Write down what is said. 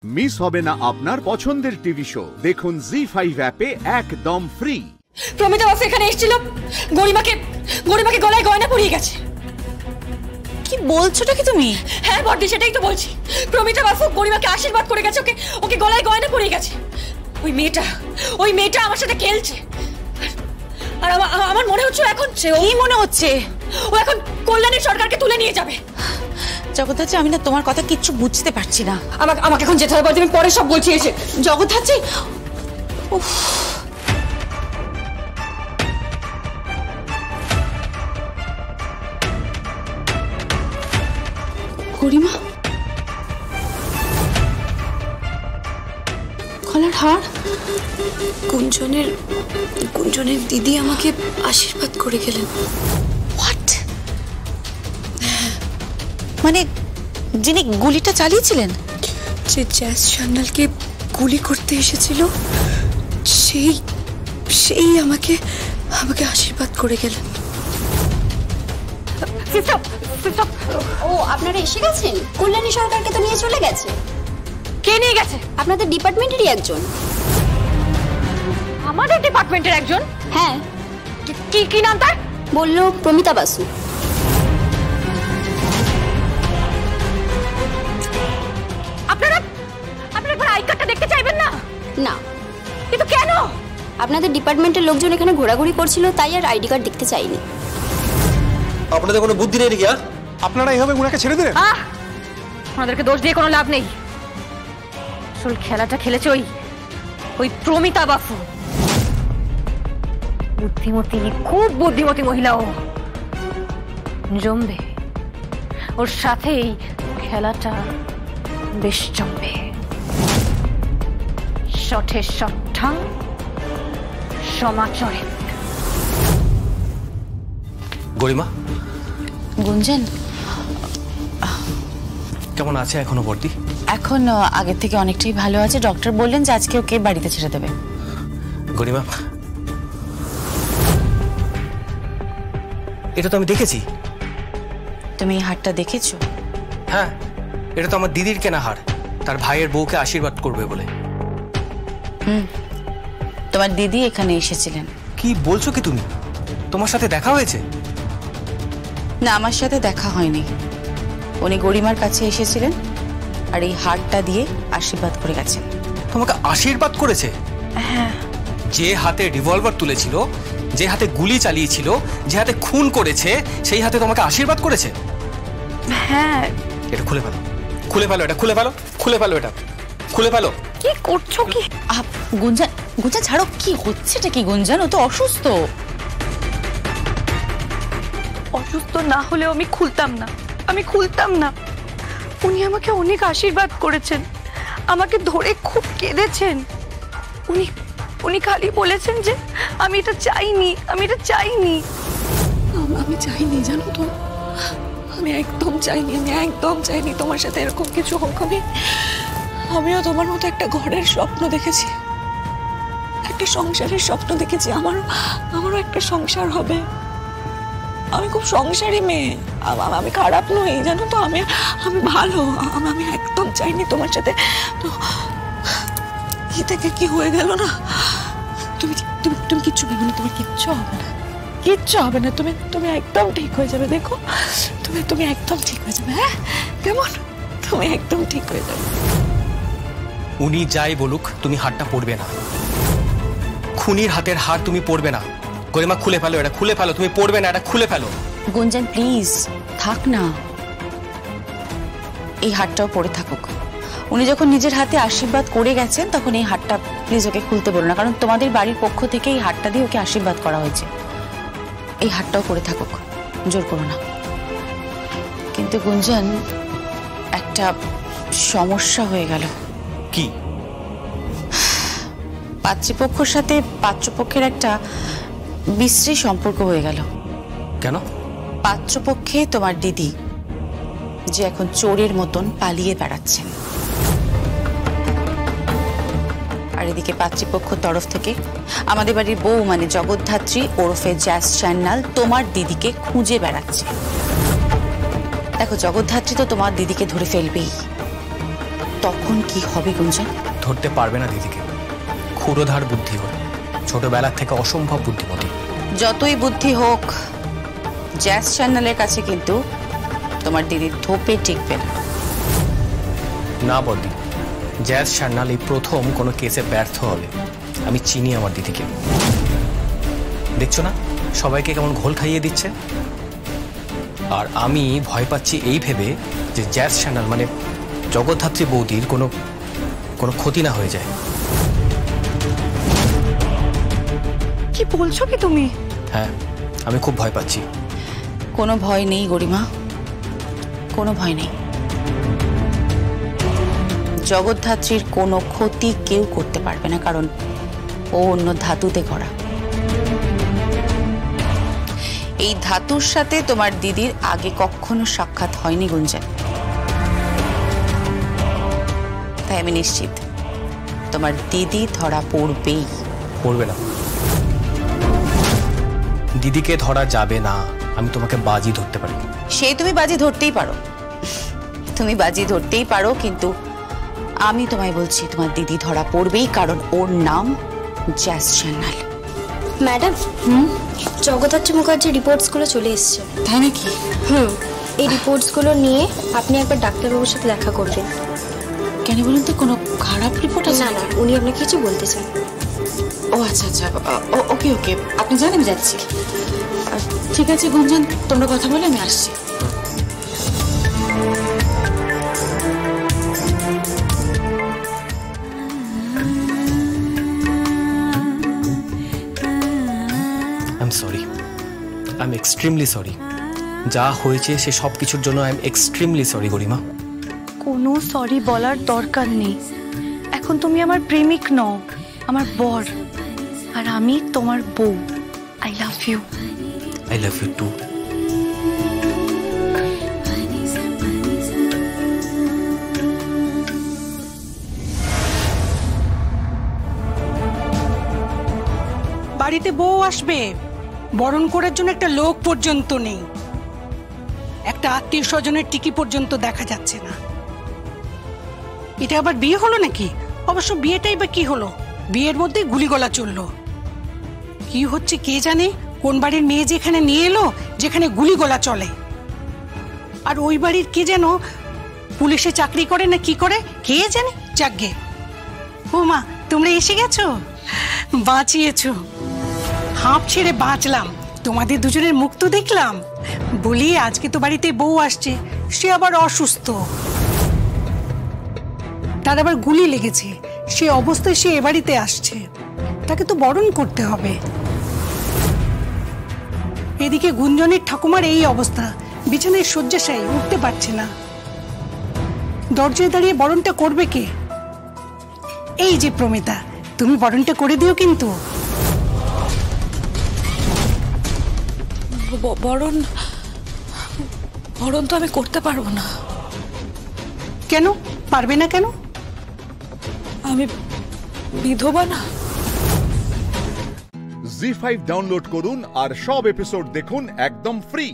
Miss হবে না আপনার পছন্দের টিভি শো। দেখুন জি5 অ্যাপে একদম ফ্রি। প্রমিতা বাসু এখানে এসেছিল, গরিমাকে গলায় গয়না পরিয়ে গেছে। কি বলছোটা কি তুমি? হ্যাঁ বড়দি, সেটাই তো বলছি। প্রমিতা বাসু গরিমাকে আশীর্বাদ করে গেছে, ওকে গলায় গয়না পরিয়ে গেছে। ওই মেয়েটা আমার সাথে খেলছে। আর আমার মনে হচ্ছে এখন কি মনে হচ্ছে? ও এখন কল্যাণী সরকারকে তুলে নিয়ে যাবে। জগদ্ধাত্রী, আমি না তোমার কথা কিচ্ছু বুঝতে পারছি না। আমাকে এখন যেতে হবে, আমি পরে সব বলছি এসে। জগদ্ধাত্রী, গরিমা, গলার হার। গুঞ্জনের দিদি আমাকে আশীর্বাদ করে গেলেন। হোয়াট? মানে যিনি গুলিটা চালিয়েছিলেন, যে জ্যাস সান্যালকে গুলি করতে এসেছিল, সেই আমাকে আশীর্বাদ করে গেলেন। ও, আপনারা এসে গেছেন? কল্যাণী সরকারকে তো নিয়ে চলে গেছে। কে নিয়ে গেছে? আপনাদের ডিপার্টমেন্টেরই একজন। আমাদের ডিপার্টমেন্টের একজন? হ্যাঁ। কি নাম তার? বললো প্রমিতা বাসু। আপনারা একবার আই কার্ডটা দেখতে চাইবেন না? না। কিন্তু কেন? আপনাদের ডিপার্টমেন্টের লোকজন এখানে ঘোরাঘুরি করছিল, তাই আর আইডি কার্ড দেখতে চাইনি। আপনাদের কোনো বুদ্ধি নেই নাকি? আপনারা এইভাবে ওনাকে ছেড়ে দিলেন? ওনাদেরকে দোষ দিয়ে কোনো লাভ নেই। আসল খেলাটা খেলেছে ওই প্রমিতা বাসু। বুদ্ধিমতী, খুব বুদ্ধিমতী মহিলা। ও জমবে, ওর সাথেই খেলাটা বেশ জমবে। শঠে শঠা, সমাচরে। গরিমা, গুঞ্জন কেমন আছে এখনো বর্দি? এখন আগের থেকে অনেকটাই ভালো আছে। ডক্টর বললেন যে আজকে ওকে বাড়িতে ছেড়ে দেবে। গরিমা, এটা তো আমি দেখেছি। তুমি এই হারটা দেখেছো? হ্যাঁ, এটা তো আমার দিদির কেনা হার, তার ভাইয়ের বউকে আশীর্বাদ করবে বলে। তোমার দিদি এখানে এসেছিলেন। কি বলছো কি তুমি? তোমার সাথে দেখা হয়েছে? না, আমার সাথে দেখা হয়নি। উনি গরিমার কাছে এসেছিলেন আর এই হারটা দিয়ে আশীর্বাদ করে গেছেন। তোমাকে আশীর্বাদ করেছে? হ্যাঁ। যে হাতে রিভলভার তুলেছিল, যে হাতে গুলি চালিয়েছিল, যে হাতে খুন করেছে, সেই হাতে তোমাকে আশীর্বাদ করেছে? হ্যাঁ। এটা খুলে ফেলো, এটা খুলে ফেলো। কি করছো কি? গুঞ্জন ছাড়ো। কি হচ্ছেটা কি গুঞ্জন? ও তো অসুস্থ। অসুস্থ না হলেও আমি খুলতাম না। উনি আমাকে অনেক আশীর্বাদ করেছেন, আমাকে ধরে খুব কেঁদেছেন। উনি খালি বলেছেন যে আমি এটা চাইনি। আমি চাইনি, জানো তো, আমি একদম চাইনি তোমার সাথে এরকম কিছু হোক। আমিও তোমার মতো একটা ঘরের স্বপ্ন দেখেছি, একটা সংসারের স্বপ্ন দেখেছি। আমারও একটা সংসার হবে। আমি খুব সংসারী মেয়ে, আমি খারাপ নই, জানো তো। আমি ভালো। আমি একদম চাইনি তোমার সাথে। তো কি থেকে কি হয়ে গেল না। তুমি কিচ্ছু ভেবে না, তোমার কিচ্ছু হবে না। তুমি একদম ঠিক হয়ে যাবে। দেখো, তুমি একদম ঠিক হয়ে যাবে। হ্যাঁ, কেমন? তুমি একদম ঠিক হয়ে যাবে। উনি যাই বলুক, তুমি হারটা পড়বে না। খুনির হাতের হার তুমি পড়বে না। গরিমা, খুলে ফেলো। তুমি পড়বে না, এটা খুলে ফেলো। গুঞ্জন প্লিজ থাক না, এই হারটাও পড়ে থাকুক। উনি যখন নিজের হাতে আশীর্বাদ করে গেছেন, তখন এই হারটা প্লিজ ওকে খুলতে বলো না, কারণ তোমাদের বাড়ির পক্ষ থেকে এই হারটা দিয়ে ওকে আশীর্বাদ করা হয়েছে। এই হারটাও পড়ে থাকুক, জোর করো না। কিন্তু গুঞ্জন, একটা সমস্যা হয়ে গেল। কি? পাত্রীপক্ষের সাথে পাত্রপক্ষের একটা বিশ্রী সম্পর্ক হয়ে গেল। কেন? পাত্রপক্ষে তোমার দিদি, যে এখন চোরের মতন পালিয়ে বেড়াচ্ছেন, আর এদিকে পাত্রীপক্ষ তরফ থেকে আমাদের বাড়ির বউ মানে জগদ্ধাত্রী ওরফে জ্যাস সান্যাল তোমার দিদিকে খুঁজে বেড়াচ্ছে। দেখো, জগদ্ধাত্রী তো তোমার দিদিকে ধরে ফেলবেই, তখন কি হবে গুঞ্জন? ধরতে পারবে না দিদিকে। ক্ষুরোধার বুদ্ধি ওর, ছোটবেলার থেকে অসম্ভব বুদ্ধিমতী। যতই বুদ্ধি হোক, জ্যাজ চ্যানেলের কাছে কিন্তু তোমার দিদির ধোপে টিকবে না। না বদি, জ্যাজ সান্যাল এই প্রথম কোনো কেসে ব্যর্থ হবে। আমি চিনি আমার দিদিকে। দেখছো না সবাইকে কেমন ঘোল খাইয়ে দিচ্ছে। আর আমি ভয় পাচ্ছি এই ভেবে যে জ্যাজ সান্যাল মানে জগদ্ধাত্রী বৌদির কোনো ক্ষতি না হয়ে যায়। কি বলছো কি তুমি? হ্যাঁ, আমি খুব ভয় পাচ্ছি। কোনো ভয় নেই গরিমা, কোনো ভয় নেই। জগদ্ধাত্রীর কোনো ক্ষতি কেউ করতে পারবে না, কারণ ও অন্য ধাতুতে করা। এই ধাতুর সাথে তোমার দিদির আগে কখনো সাক্ষাৎ হয়নি গুঞ্জন, তাই আমি নিশ্চিত তোমার দিদি ধরা পড়বেই। পড়বে না, দিদিকে ধরা যাবে না। আমি তোমাকে বাজি ধরতে পারি। সেই তুমি বাজি ধরতেই পারো, তুমি বাজি ধরতেই পারো, কিন্তু আমি তোমায় বলছি তোমার দিদি ধরা পড়বেই, কারণ ওর নাম জ্যাজ সান্যাল। ম্যাডাম, জগদ্ধাত্রী মুখার্জির রিপোর্টসগুলো চলে এসছে। তাই নাকি? এই রিপোর্টসগুলো নিয়ে আপনি একবার ডাক্তারবাবুর সাথে দেখা করবেন। কেন বলুন তো, কোনো খারাপ রিপোর্ট আছে? না না, উনি আপনাকে কিছু বলতে চান। ও আচ্ছা আচ্ছা, ওকে ওকে, আপনি জানেন আমি যাচ্ছি। ঠিক আছে গুঞ্জন, তোমরা কথা বলে আমি আসছি। I am sorry, I am extremely sorry. যা হয়েছে সে সব কিছুর জন্য আই এম এক্সট্রিমলি সরি গরিমা। কোনো সরি বলার দরকার নেই। এখন তুমি আমার প্রেমিক নও, আমার বর, আর আমি তোমার বউ। I love you. I love you too. বাড়িতে বউ আসবে, বরণ করার জন্য একটা লোক পর্যন্ত নেই, একটা আত্মীয় স্বজনের টিকি পর্যন্ত দেখা যাচ্ছে না। এটা আবার বিয়ে হলো নাকি? অবশ্য বিয়েটাই বা কি হলো, বিয়ের মধ্যে গুলিগোলা চললো। কি হচ্ছে কে জানে, কোন বাড়ির মেয়ে যেখানে নিয়ে এলো যেখানে গুলিগোলা চলে। আর ওই বাড়ির কে যেন পুলিশে চাকরি করে না কি করে কে জানে। যাকগে, ও মা তোমরা এসে গেছো, বাঁচিয়েছো। হাঁপ ছেড়ে বাঁচলাম, তোমাদের দুজনের মুখ তো দেখলাম। বলি আজকে তো বাড়িতে বউ আসছে, সে আবার অসুস্থ, তার আবার গুলি লেগেছে, সে অবস্থায় সে এ বাড়িতে আসছে, তাকে তো বরণ করতে হবে। এদিকে গুঞ্জনের ঠাকুমার এই অবস্থা, বিছানায় শয্যাশায়ী, উঠতে পারছে না। দরজায় দাঁড়িয়ে বরণটা করবে কে? এই যে প্রমিতা, তুমি বরণটা করে দিও কিন্তু। বরণ তো আমি করতে পারবো না। কেন পারবে না? কেন? আমি বিধবা না। জি5 ডাউনলোড করুন আর সব এপিসোড দেখুন একদম ফ্রি।